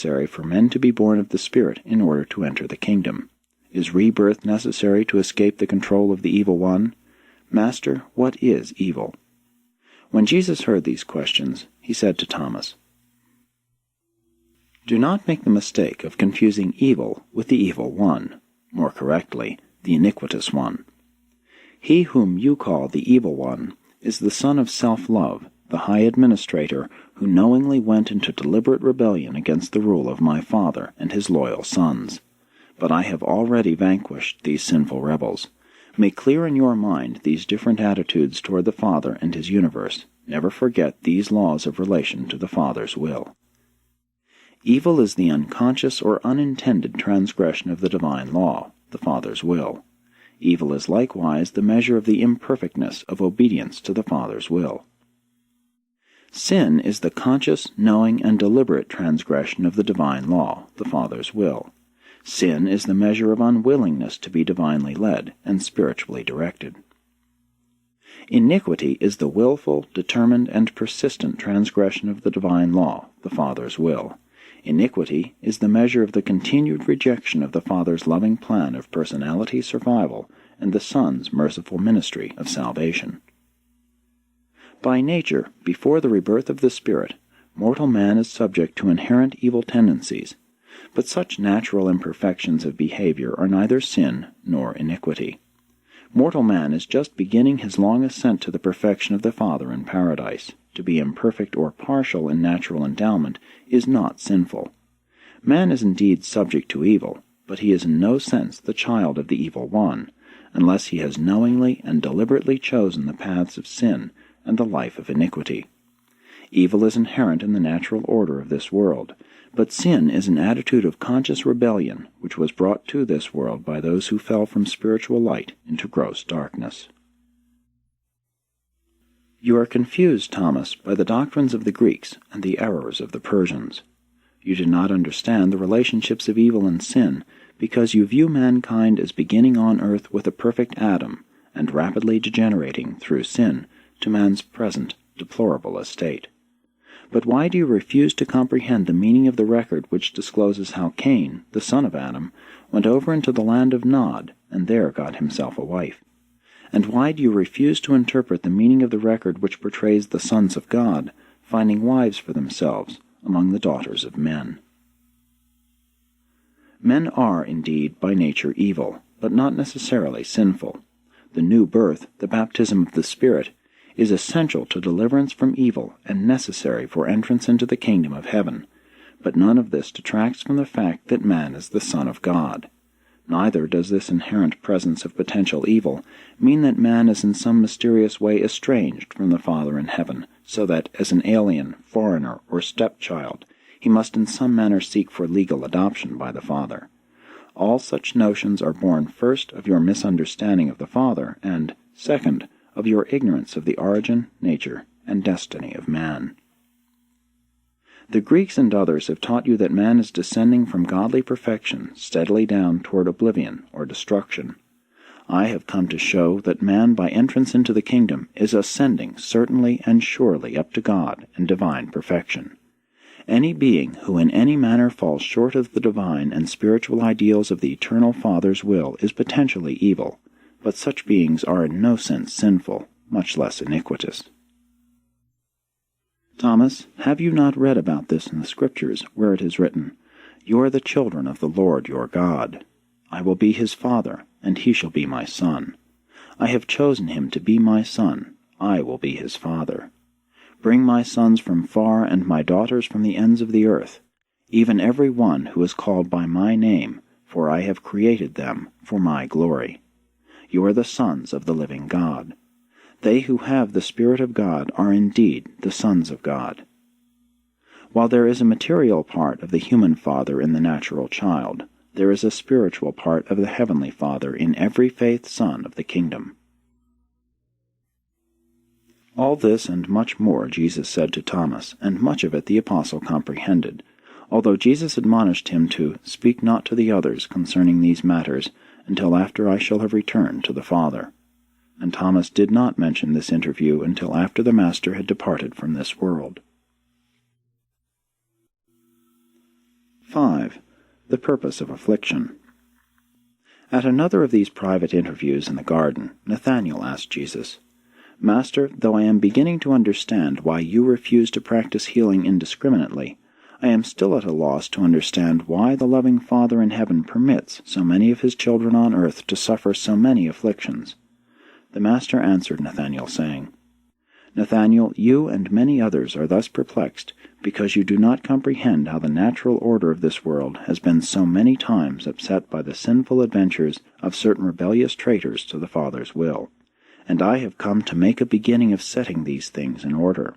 necessary for men to be born of the Spirit in order to enter the kingdom? Is rebirth necessary to escape the control of the evil one? Master, what is evil? When Jesus heard these questions, he said to Thomas, "Do not make the mistake of confusing evil with the evil one, more correctly, the iniquitous one. He whom you call the evil one is the son of self-love, the high administrator who knowingly went into deliberate rebellion against the rule of my Father and his loyal sons. But I have already vanquished these sinful rebels. Make clear in your mind these different attitudes toward the Father and his universe. Never forget these laws of relation to the Father's will. Evil is the unconscious or unintended transgression of the divine law, the Father's will. Evil is likewise the measure of the imperfectness of obedience to the Father's will. Sin is the conscious, knowing, and deliberate transgression of the divine law, the Father's will. Sin is the measure of unwillingness to be divinely led and spiritually directed. Iniquity is the willful, determined, and persistent transgression of the divine law, the Father's will. Iniquity is the measure of the continued rejection of the Father's loving plan of personality survival and the Son's merciful ministry of salvation. By nature, before the rebirth of the Spirit, mortal man is subject to inherent evil tendencies, but such natural imperfections of behavior are neither sin nor iniquity. Mortal man is just beginning his long ascent to the perfection of the Father in paradise. To be imperfect or partial in natural endowment is not sinful. Man is indeed subject to evil, but he is in no sense the child of the evil one, unless he has knowingly and deliberately chosen the paths of sin and the life of iniquity. Evil is inherent in the natural order of this world, but sin is an attitude of conscious rebellion which was brought to this world by those who fell from spiritual light into gross darkness. You are confused, Thomas, by the doctrines of the Greeks and the errors of the Persians. You do not understand the relationships of evil and sin because you view mankind as beginning on earth with a perfect Adam and rapidly degenerating through sin to man's present deplorable estate. But why do you refuse to comprehend the meaning of the record which discloses how Cain, the son of Adam, went over into the land of Nod and there got himself a wife? And why do you refuse to interpret the meaning of the record which portrays the sons of God finding wives for themselves among the daughters of men? Men are, indeed, by nature evil, but not necessarily sinful. The new birth, the baptism of the Spirit, is essential to deliverance from evil and necessary for entrance into the kingdom of heaven, but none of this detracts from the fact that man is the Son of God. Neither does this inherent presence of potential evil mean that man is in some mysterious way estranged from the Father in heaven, so that, as an alien, foreigner, or stepchild, he must in some manner seek for legal adoption by the Father. All such notions are born first of your misunderstanding of the Father, and, second, of your ignorance of the origin, nature, and destiny of man. The Greeks and others have taught you that man is descending from godly perfection steadily down toward oblivion or destruction. I have come to show that man by entrance into the kingdom is ascending certainly and surely up to God and divine perfection. Any being who in any manner falls short of the divine and spiritual ideals of the eternal Father's will is potentially evil, but such beings are in no sense sinful, much less iniquitous. Thomas, have you not read about this in the Scriptures, where it is written, "You are the children of the Lord your God. I will be his father, and he shall be my son. I have chosen him to be my son. I will be his father. Bring my sons from far and my daughters from the ends of the earth, even every one who is called by my name, for I have created them for my glory. You are the sons of the living God. They who have the Spirit of God are indeed the sons of God." While there is a material part of the human father in the natural child, there is a spiritual part of the heavenly Father in every faith son of the kingdom. All this and much more Jesus said to Thomas, and much of it the apostle comprehended, although Jesus admonished him to "speak not to the others concerning these matters until after I shall have returned to the Father." And Thomas did not mention this interview until after the Master had departed from this world. 5. The purpose of affliction. At another of these private interviews in the garden, Nathanael asked Jesus, "Master, though I am beginning to understand why you refuse to practice healing indiscriminately, I am still at a loss to understand why the loving Father in heaven permits so many of his children on earth to suffer so many afflictions." The Master answered Nathanael, saying, "Nathanael, you and many others are thus perplexed because you do not comprehend how the natural order of this world has been so many times upset by the sinful adventures of certain rebellious traitors to the Father's will. And I have come to make a beginning of setting these things in order.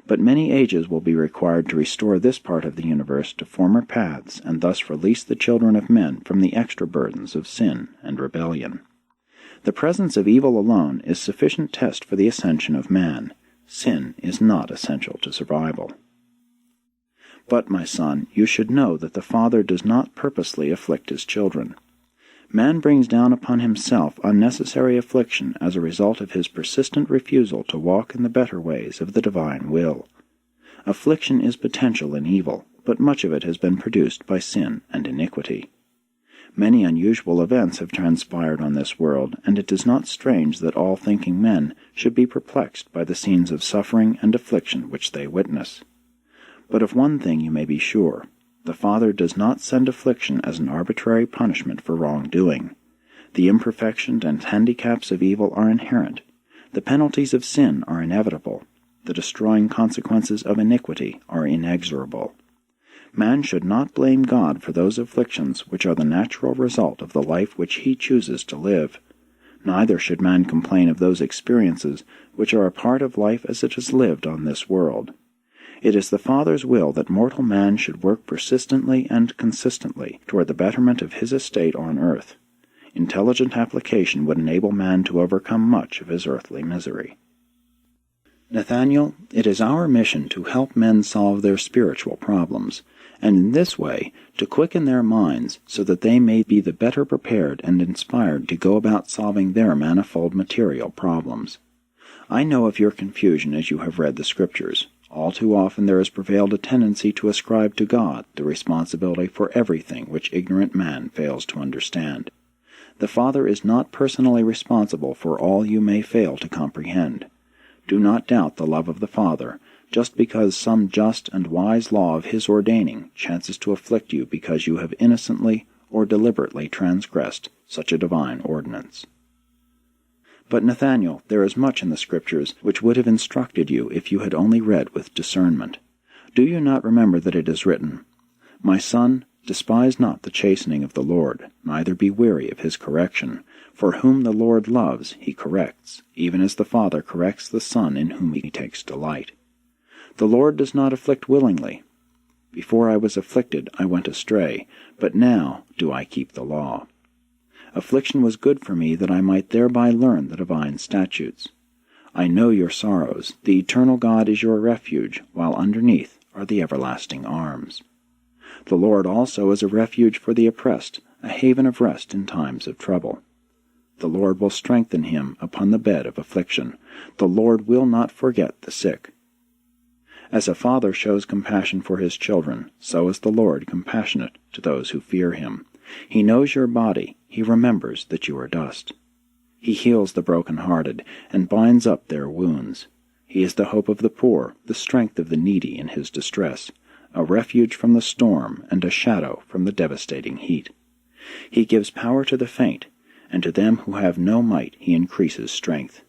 But many ages will be required to restore this part of the universe to former paths and thus release the children of men from the extra burdens of sin and rebellion. The presence of evil alone is sufficient test for the ascension of man. Sin is not essential to survival. But, my son, you should know that the Father does not purposely afflict his children. Man brings down upon himself unnecessary affliction as a result of his persistent refusal to walk in the better ways of the divine will. Affliction is potential in evil, but much of it has been produced by sin and iniquity. Many unusual events have transpired on this world, and it is not strange that all thinking men should be perplexed by the scenes of suffering and affliction which they witness. But of one thing you may be sure: the Father does not send affliction as an arbitrary punishment for wrongdoing. The imperfections and handicaps of evil are inherent. The penalties of sin are inevitable. The destroying consequences of iniquity are inexorable. Man should not blame God for those afflictions which are the natural result of the life which he chooses to live. Neither should man complain of those experiences which are a part of life as it is lived on this world. It is the Father's will that mortal man should work persistently and consistently toward the betterment of his estate on earth. Intelligent application would enable man to overcome much of his earthly misery. Nathanael, it is our mission to help men solve their spiritual problems, and in this way to quicken their minds so that they may be the better prepared and inspired to go about solving their manifold material problems. I know of your confusion as you have read the Scriptures. All too often there has prevailed a tendency to ascribe to God the responsibility for everything which ignorant man fails to understand. The Father is not personally responsible for all you may fail to comprehend. Do not doubt the love of the Father, just because some just and wise law of His ordaining chances to afflict you because you have innocently or deliberately transgressed such a divine ordinance. But, Nathanael, there is much in the Scriptures which would have instructed you if you had only read with discernment. Do you not remember that it is written, "My son, despise not the chastening of the Lord, neither be weary of his correction. For whom the Lord loves, he corrects, even as the Father corrects the Son in whom he takes delight." The Lord does not afflict willingly. "Before I was afflicted, I went astray, but now do I keep the law." Affliction was good for me, that I might thereby learn the divine statutes. I know your sorrows. The eternal God is your refuge, while underneath are the everlasting arms. The Lord also is a refuge for the oppressed, a haven of rest in times of trouble. The Lord will strengthen him upon the bed of affliction. The Lord will not forget the sick. As a father shows compassion for his children, so is the Lord compassionate to those who fear him. He knows your body. He remembers that you are dust. He heals the broken-hearted and binds up their wounds. He is the hope of the poor, the strength of the needy in his distress, a refuge from the storm and a shadow from the devastating heat. He gives power to the faint, and to them who have no might he increases strength.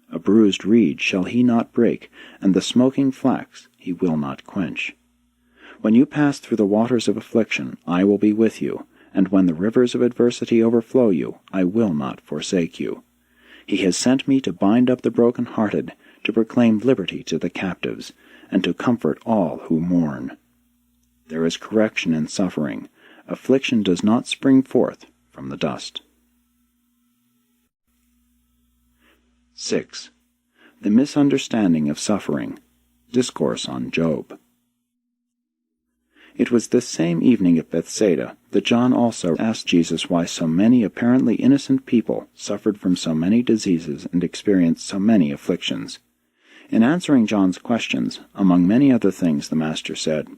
A bruised reed shall he not break, and the smoking flax he will not quench. When you pass through the waters of affliction, I will be with you, and when the rivers of adversity overflow you, I will not forsake you. He has sent me to bind up the broken-hearted, to proclaim liberty to the captives, and to comfort all who mourn. There is correction in suffering. Affliction does not spring forth from the dust. 6. The misunderstanding of suffering. Discourse on Job. It was this same evening at Bethsaida that John also asked Jesus why so many apparently innocent people suffered from so many diseases and experienced so many afflictions. In answering John's questions, among many other things the Master said,